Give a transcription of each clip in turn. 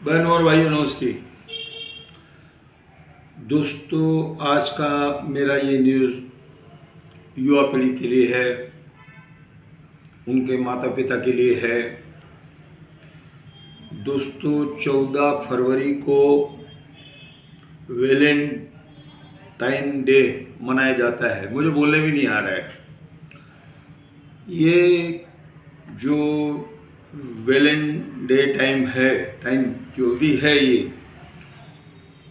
बहन और भाइयों नमस्ते। दोस्तों, आज का मेरा ये न्यूज़ युवा पीढ़ी के लिए है, उनके माता पिता के लिए है। दोस्तों, 14 फरवरी को वैलेंटाइन डे मनाया जाता है। मुझे बोलने भी नहीं आ रहा है। ये जो वैलेंटाइन डे टाइम जो भी है, ये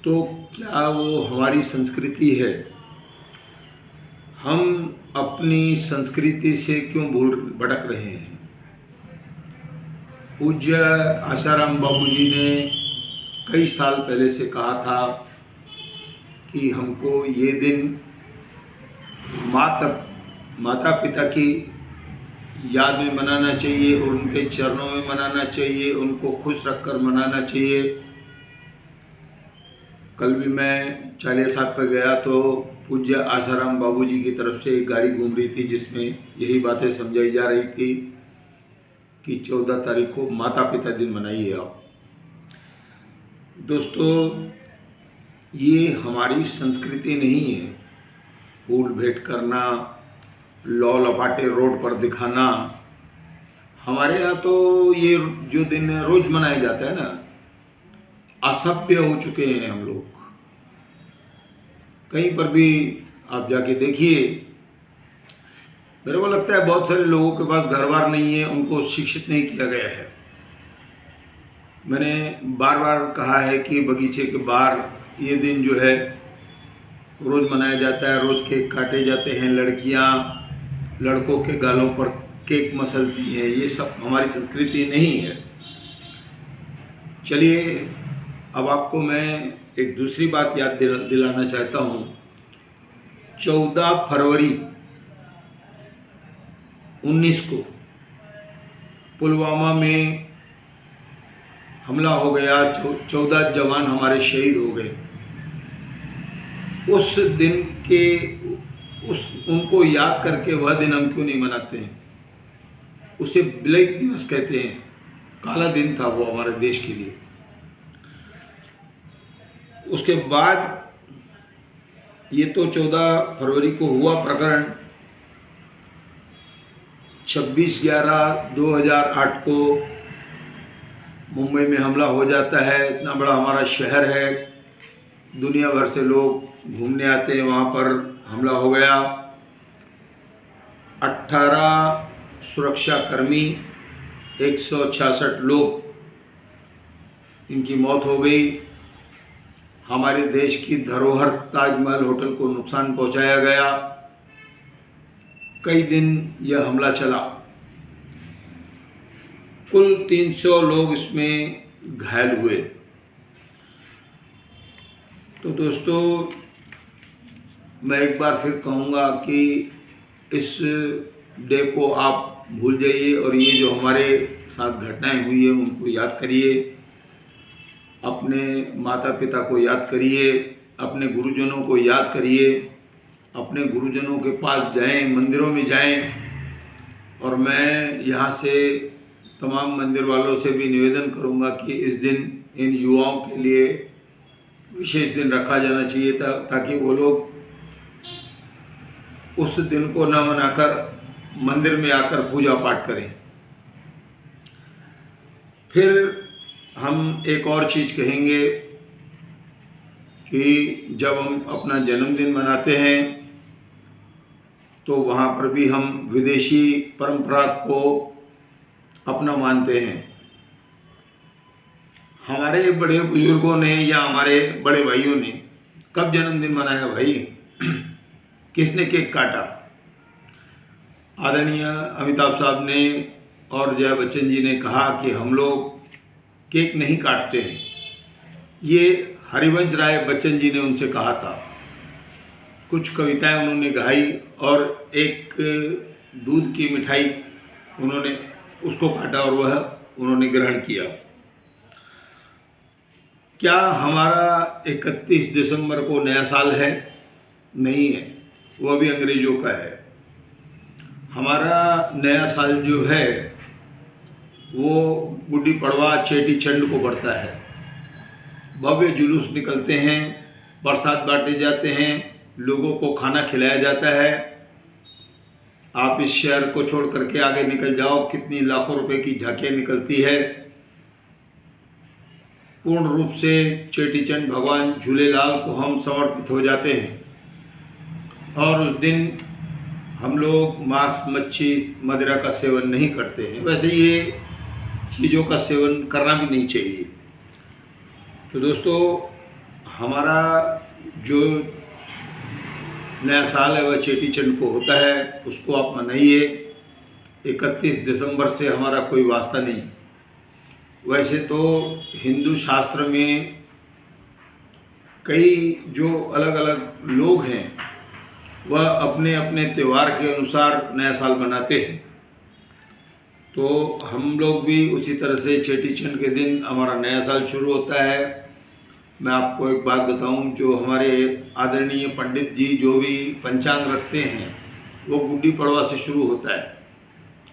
तो क्या वो हमारी संस्कृति है? हम अपनी संस्कृति से क्यों भटक रहे हैं? पूज्य आसाराम बाबूजी ने कई साल पहले से कहा था कि हमको ये दिन माता पिता की याद में मनाना चाहिए और उनके चरणों में मनाना चाहिए, उनको खुश रखकर मनाना चाहिए। कल भी मैं चालिया साहब पर गया तो पूज्य आसाराम बाबूजी की तरफ से एक गाड़ी घूम रही थी जिसमें यही बातें समझाई जा रही थी कि 14 तारीख को माता पिता दिन मनाइए आप। दोस्तों, ये हमारी संस्कृति नहीं है। फूल भेंट करना, लौ लपाटे रोड पर दिखाना, हमारे यहाँ तो ये जो दिन रोज मनाया जाता है ना, असभ्य हो चुके हैं हम लोग। कहीं पर भी आप जाके देखिए, मेरे को लगता है बहुत सारे लोगों के पास घर बार नहीं है, उनको शिक्षित नहीं किया गया है। मैंने बार बार कहा है कि बगीचे के बाहर ये दिन जो है रोज़ मनाया जाता है, रोज़ केक काटे जाते हैं, लड़कियां लड़कों के गालों पर केक मसलती हैं। ये सब हमारी संस्कृति नहीं है। चलिए, अब आपको मैं एक दूसरी बात याद दिलाना चाहता हूँ। 14 फरवरी 19 को पुलवामा में हमला हो गया, 14 जवान हमारे शहीद हो गए। उस दिन के उनको याद करके वह दिन हम क्यों नहीं मनाते हैं? उसे ब्लैक दिवस कहते हैं। काला दिन था वो हमारे देश के लिए। उसके बाद ये तो 14 फरवरी को हुआ प्रकरण। 26/11/2008 को मुंबई में हमला हो जाता है। इतना बड़ा हमारा शहर है, दुनिया भर से लोग घूमने आते हैं, वहाँ पर हमला हो गया। 18 सुरक्षाकर्मी, 166 लोग, इनकी मौत हो गई। हमारे देश की धरोहर ताजमहल होटल को नुकसान पहुंचाया गया। कई दिन यह हमला चला। कुल 300 लोग इसमें घायल हुए। तो दोस्तों, मैं एक बार फिर कहूँगा कि इस डे को आप भूल जाइए और ये जो हमारे साथ घटनाएं हुई है उनको याद करिए। अपने माता पिता को याद करिए, अपने गुरुजनों को याद करिए, अपने गुरुजनों के पास जाएं, मंदिरों में जाएं। और मैं यहाँ से तमाम मंदिर वालों से भी निवेदन करूँगा कि इस दिन इन युवाओं के लिए विशेष दिन रखा जाना चाहिए ताकि वो लोग उस दिन को न मनाकर मंदिर में आकर पूजा पाठ करें। फिर हम एक और चीज़ कहेंगे कि जब हम अपना जन्मदिन मनाते हैं तो वहाँ पर भी हम विदेशी परंपरा को अपना मानते हैं। हमारे बड़े बुजुर्गों ने या हमारे बड़े भाइयों ने कब जन्मदिन मनाया भाई? किसने केक काटा? आदरणीय अमिताभ साहब ने और जया बच्चन जी ने कहा कि हम लोग केक नहीं काटते हैं। ये हरिवंश राय बच्चन जी ने उनसे कहा था। कुछ कविताएं उन्होंने गाई और एक दूध की मिठाई उन्होंने उसको काटा और वह उन्होंने ग्रहण किया। क्या हमारा 31 दिसंबर को नया साल है? नहीं है, वह भी अंग्रेजों का है। हमारा नया साल जो है वो गुड्डी पड़वा चेटी चंड को पड़ता है। भव्य जुलूस निकलते हैं, प्रसाद बांटे जाते हैं, लोगों को खाना खिलाया जाता है। आप इस शहर को छोड़ करके आगे निकल जाओ, कितनी लाखों रुपए की झांकियाँ निकलती है। पूर्ण रूप से चेटीचंड भगवान झूलेलाल को हम समर्पित हो जाते हैं और उस दिन हम लोग मांस, मच्छी, मदिरा का सेवन नहीं करते हैं। वैसे ये चीज़ों का सेवन करना भी नहीं चाहिए। तो दोस्तों, हमारा जो नया साल है वह चेटीचंड को होता है, उसको आप मनाइए। 31 दिसंबर से हमारा कोई वास्ता नहीं। वैसे तो हिंदू शास्त्र में कई जो अलग अलग लोग हैं वह अपने अपने त्यौहार के अनुसार नया साल मनाते हैं। तो हम लोग भी उसी तरह से चेटीचंड के दिन हमारा नया साल शुरू होता है। मैं आपको एक बात बताऊं, जो हमारे आदरणीय पंडित जी जो भी पंचांग रखते हैं वो गुड्डी पड़वा से शुरू होता है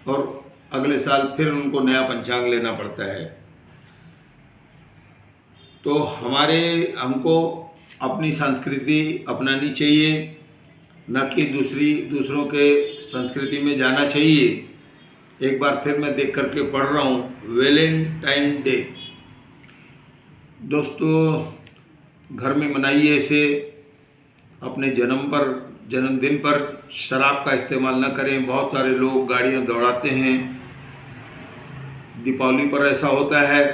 और अगले साल फिर उनको नया पंचांग लेना पड़ता है। तो हमको अपनी संस्कृति अपनानी चाहिए, न कि दूसरों के संस्कृति में जाना चाहिए। एक बार फिर मैं देख करके पढ़ रहा हूँ, वैलेंटाइन डे। दोस्तों, घर में मनाइए इसे। अपने जन्मदिन पर शराब का इस्तेमाल न करें। बहुत सारे लोग गाड़ियाँ दौड़ाते हैं, दीपावली पर ऐसा होता है।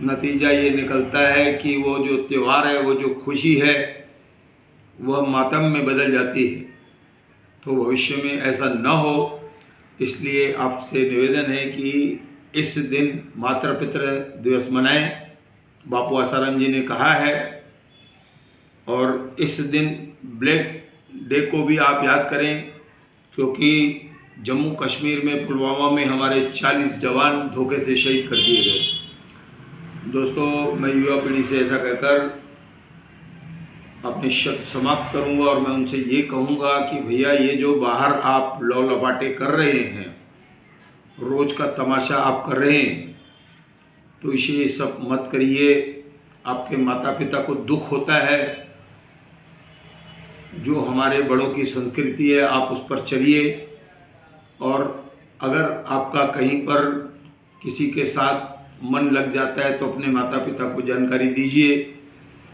नतीजा ये निकलता है कि वो जो त्यौहार है, वो जो खुशी है, वह मातम में बदल जाती है। तो भविष्य में ऐसा न हो, इसलिए आपसे निवेदन है कि इस दिन माता पितृ दिवस मनाएं। बापू आसाराम जी ने कहा है। और इस दिन ब्लैक डे को भी आप याद करें, क्योंकि जम्मू कश्मीर में पुलवामा में हमारे 40 जवान धोखे से शहीद कर दिए गए। दोस्तों, मैं युवा पीढ़ी से ऐसा कहकर अपने शब्द समाप्त करूंगा और मैं उनसे ये कहूँगा कि भैया, ये जो बाहर आप लौ लपाटे कर रहे हैं, रोज़ का तमाशा आप कर रहे हैं, तो इसे सब मत करिए। आपके माता पिता को दुख होता है। जो हमारे बड़ों की संस्कृति है, आप उस पर चलिए। और अगर आपका कहीं पर किसी के साथ मन लग जाता है तो अपने माता पिता को जानकारी दीजिए,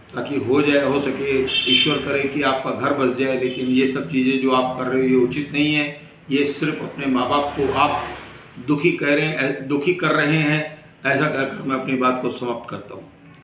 ताकि हो सके, ईश्वर करे कि आपका घर बस जाए। लेकिन ये सब चीज़ें जो आप कर रहे हो ये उचित नहीं है। ये सिर्फ अपने माँ बाप को आप दुखी कर रहे हैं। ऐसा कहकर मैं अपनी बात को समाप्त करता हूँ।